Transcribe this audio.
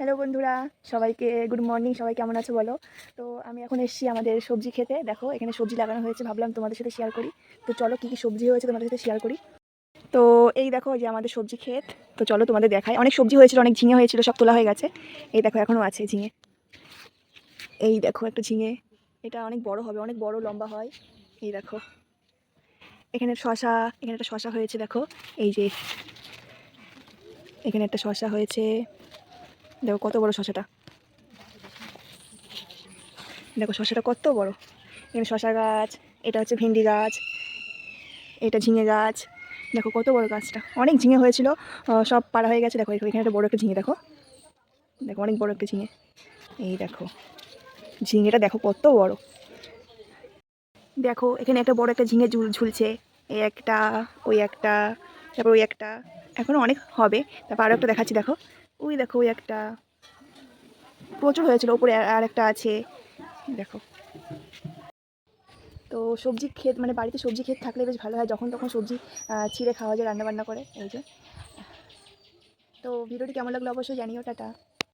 Hello বন্ধুরা, সবাইকে good morning. সবাই কেমন আছো বলো? তো আমি এখন এসেছি আমাদের সবজি খেতে। দেখো এখানে সবজি লাগানো হয়েছে, ভাবলাম তোমাদের সাথে শেয়ার করি। তো চলো কী কী সবজি হয়েছে তোমাদের সাথে শেয়ার করি। তো এই দেখো যে আমাদের সবজি ক্ষেত। তো চলো তোমাদের দেখাই। অনেক সবজি হয়েছিল, অনেক ঝিঙে হয়েছিল, সব তোলা হয়ে গেছে। এই দেখো এখনও আছে ঝিঙে। এই দেখো একটা ঝিঙে, এটা অনেক বড় হবে, অনেক বড় লম্বা হয়। এই দেখো এখানে শশা, এখানে একটা শশা হয়েছে দেখো। এই যে এখানে একটা শশা হয়েছে, দেখো কত বড় শশাটা। দেখো শশাটা কত বড়। এখানে শশা গাছ, এটা হচ্ছে ভেন্ডি গাছ, এটা ঝিঙে গাছ। দেখো কত বড় গাছটা, অনেক ঝিঙে হয়েছিল, সব পাড়া হয়ে গেছে। দেখো এখানে একটা বড় একটা ঝিঙে, দেখো দেখো অনেক বড় একটা ঝিঙে। এই দেখো ঝিঙেটা দেখো কত বড়। দেখো এখানে একটা বড় একটা ঝিঙে ঝুলছে। এই একটা, ওই একটা, তারপর ওই একটা, এখনও অনেক হবে। তারপর আরও একটা দেখাচ্ছি, দেখো ওই দেখো ওই একটা প্রচুর হয়েছিল, ওপরে আর একটা আছে। দেখো তো সবজি ক্ষেত মানে বাড়িতে সবজি ক্ষেত থাকলে বেশ ভালো হয়, যখন তখন সবজি ছিঁড়ে খাওয়া যায় রান্নাবান্না করে। এই যে, তো ভিডিওটি কেমন লাগলো অবশ্যই জানিও। টাটা।